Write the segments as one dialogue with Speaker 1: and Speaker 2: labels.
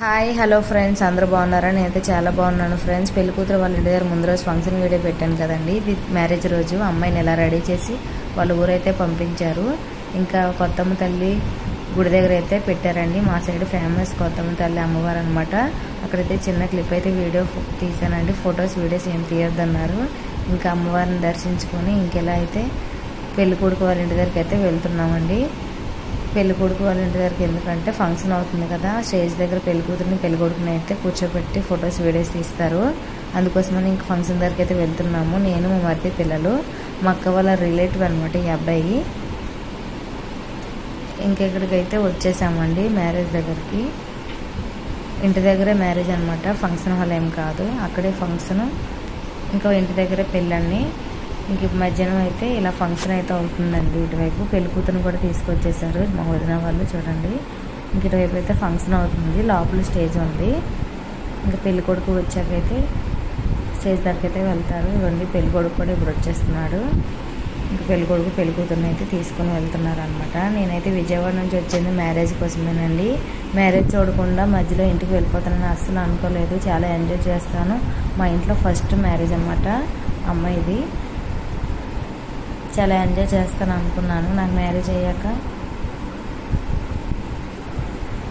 Speaker 1: Hi hello friends, అందరూ బాగున్నారా? నేనైతే చాలా బాగున్నాను ఫ్రెండ్స్. పెళ్లి కూతురు వాళ్ళ ఇంటి దగ్గర ముందు రోజు ఫంక్షన్ వీడియో పెట్టాను కదండి. ఇది మ్యారేజ్ రోజు అమ్మాయిని ఎలా రెడీ చేసి వాళ్ళ ఊరైతే పంపించారు. ఇంకా కొత్తమ్మ తల్లి గుడి దగ్గర అయితే పెట్టారండి. మా సైడ్ ఫేమస్ కొత్తమ్మ తల్లి అమ్మవారు అనమాట. అక్కడైతే చిన్న క్లిప్ అయితే వీడియో తీసానండి. ఫొటోస్ వీడియోస్ ఏం తీయొద్దన్నారు. ఇంకా అమ్మవారిని దర్శించుకొని ఇంకెలా అయితే పెళ్లి కొడుకు వాళ్ళ ఇంటి దగ్గరికి అయితే వెళ్తున్నామండి. పెళ్లి కొడుకు వాళ్ళ ఇంటి దగ్గరికి ఎందుకంటే ఫంక్షన్ అవుతుంది కదా, స్టేజ్ దగ్గర పెళ్లి కూతురిని పెళ్లి కొడుకుని అయితే కూర్చోబెట్టి ఫొటోస్ వీడియోస్ తీస్తారు. అందుకోసమని ఇంక ఫంక్షన్ దగ్గరికి అయితే వెళ్తున్నాము. నేను మా మరిది పిల్లలు, మా అక్క వాళ్ళ రిలేటివ్ అనమాట ఈ అబ్బాయి. ఇంకెక్కడికైతే వచ్చేసామండి మ్యారేజ్ దగ్గరికి. ఇంటి దగ్గరే మ్యారేజ్ అనమాట, ఫంక్షన్ హాల్ ఏం కాదు, అక్కడే ఫంక్షన్. ఇంకా ఇంటి దగ్గరే పెళ్ళండి. ఇంక మధ్యాహ్నం అయితే ఇలా ఫంక్షన్ అయితే అవుతుందండి. ఇటువైపు పెళ్లి కూతురుని కూడా తీసుకొచ్చేసారు మా వదిన వాళ్ళు. చూడండి, ఇంక ఇటువైపు అయితే ఫంక్షన్ అవుతుంది. లోపల స్టేజ్ ఉంది. ఇంకా పెళ్లి కొడుకు వచ్చాకైతే స్టేజ్ దగ్గరికి అయితే వెళ్తారు. ఇవ్వండి, పెళ్లి కొడుకు కూడా ఇప్పుడు వచ్చేస్తున్నాడు. ఇంకా పెళ్లి కొడుకు పెళ్లి కూతురుని అయితే తీసుకొని వెళ్తున్నారు అనమాట. నేనైతే విజయవాడ నుంచి వచ్చింది మ్యారేజ్ కోసమేనండి. మ్యారేజ్ చూడకుండా మధ్యలో ఇంటికి వెళ్ళిపోతానని అస్సలు అనుకోలేదు. చాలా ఎంజాయ్ చేస్తాను. మా ఇంట్లో ఫస్ట్ మ్యారేజ్ అనమాట అమ్మాయిది. చాలా ఎంజాయ్ చేస్తాను అనుకున్నాను. నాకు మ్యారేజ్ అయ్యాక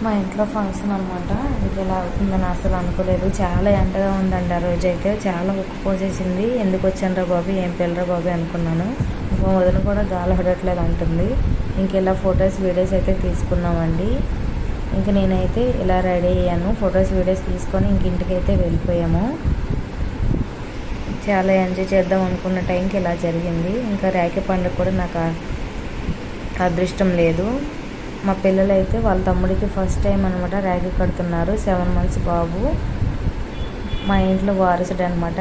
Speaker 1: మా ఇంట్లో ఫంక్షన్ అనమాట. ఇది ఇలా అవుతుందని అసలు అనుకోలేదు. చాలా ఎండగా ఉందండి ఆ రోజు అయితే. చాలా ఉక్కుపోసేసింది. ఎందుకు వచ్చాను రా బాబు, ఏం పిల్లరా బాబు అనుకున్నాను. మా వదిన కూడా గాలి హడట్లేదు అంటుంది. ఇంక ఇలా ఫొటోస్ వీడియోస్ అయితే తీసుకున్నామండి. ఇంక నేనైతే ఇలా రెడీ అయ్యాను. ఫొటోస్ వీడియోస్ తీసుకొని ఇంక ఇంటికైతే వెళ్ళిపోయాము. చాలా ఎంజాయ్ చేద్దాం అనుకున్న టైంకి ఇలా జరిగింది. ఇంకా రాఖీ పండుగ కూడా నాకు అదృష్టం లేదు. మా పిల్లలు అయితే వాళ్ళ తమ్ముడికి ఫస్ట్ టైం అనమాట రాఖీ కడుతున్నారు. 7 months బాబు, మా ఇంట్లో వారసుడు అనమాట.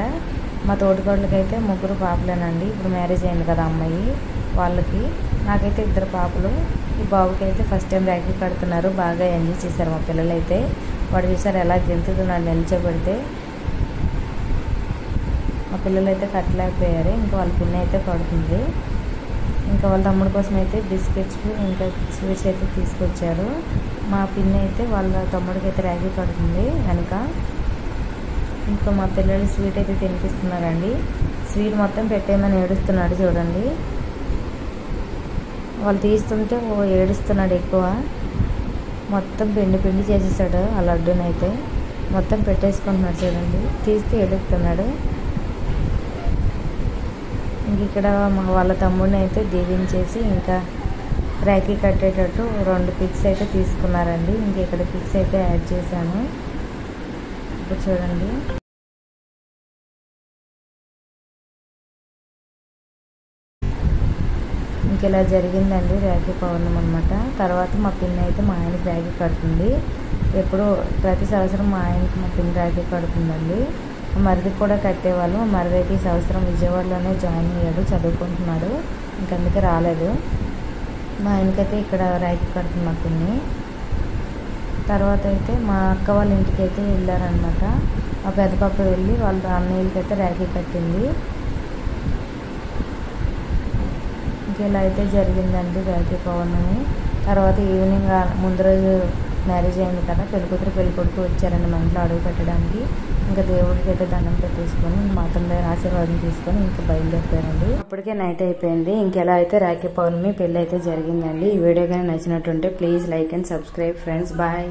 Speaker 1: మా తోటికోళ్ళకైతే 3 పాపలేనండి. ఇప్పుడు మ్యారేజ్ అయింది కదా అమ్మాయి వాళ్ళకి. నాకైతే 2 పాపలు. ఈ బాబుకి అయితే ఫస్ట్ టైం రాఖీ కడుతున్నారు. బాగా ఎంజాయ్ చేశారు మా పిల్లలు అయితే. వాడు చూసారు ఎలా గెంతుతున్నాడు నిల్చోబెడితే. మా పిల్లలు అయితే కట్టలేకపోయారు. ఇంకా వాళ్ళ పిన్ని అయితే పడుతుంది. ఇంకా వాళ్ళ తమ్ముడి కోసం అయితే బిస్కెట్స్ ఇంకా స్వీట్స్ అయితే తీసుకొచ్చారు. మా పిన్ని అయితే వాళ్ళ తమ్ముడికి అయితే రాఖీ కడుతుంది వెనక. ఇంకా మా పిల్లలు స్వీట్ అయితే తినిపిస్తున్నారండి. స్వీట్ మొత్తం పెట్టేయమని ఏడుస్తున్నాడు చూడండి. వాళ్ళు తీస్తుంటే ఏడుస్తున్నాడు ఎక్కువ. మొత్తం పిండి చేసేసాడు ఆ లడ్డూనైతే. మొత్తం పెట్టేసుకుంటున్నాడు చూడండి. తీస్తే ఏడుస్తున్నాడు. ఇంక ఇక్కడ వాళ్ళ తమ్ముడిని అయితే దీవించేసి ఇంకా రాఖీ కట్టేటట్టు 2 పిక్స్ అయితే తీసుకున్నారండి. ఇంక ఇక్కడ పిక్స్ అయితే యాడ్ చేశాను. ఇప్పుడు చూడండి. ఇంక ఇలా జరిగిందండి రాఖీ పౌర్ణమి అనమాట. తర్వాత మా పిన్ని అయితే మా ఆయనకి రాఖీ కడుతుంది. ప్రతి సంవత్సరం మా ఆయనకి మా పిన్ని రాఖీ కడుతుందండి. మా మరిదికి కూడా కట్టేవాళ్ళు. మా మరిది అయితే ఈ సంవత్సరం విజయవాడలోనే జాయిన్ అయ్యాడు, చదువుకుంటున్నాడు. ఇంకందుకే రాలేదు. మా ఆయనకైతే ఇక్కడ రాఖీ కడుతుంది మా పిన్ని. తర్వాత అయితే మా అక్క వాళ్ళ ఇంటికి అయితే వెళ్ళారనమాట. మా పెద్ద పాప వెళ్ళి వాళ్ళ అన్నయ్యలకైతే రాఖీ కట్టింది. ఇంకెలా అయితే జరిగిందండి రాఖీ పౌర్ణమి. తర్వాత ఈవినింగ్ ముందు రోజు మ్యారేజ్ అయింది కదా, పెళ్లి కూతురు పెళ్లి కొడుకు వచ్చారండి మా ఇంట్లో అడుగు పెట్టడానికి. ఇంకా దేవుడికి అయితే దండం పెట్టేసుకొని మా అతని దగ్గర ఆశీర్వాదం తీసుకొని ఇంకా బయలుదేరిపోయారండి. అప్పటికే నైట్ అయిపోయింది. ఇంకెలా అయితే రాఖీ పౌర్ణమి పెళ్ళి అయితే జరిగిందండి. ఈ వీడియో కానీ నచ్చినట్టుంటే please like and subscribe friends. Bye.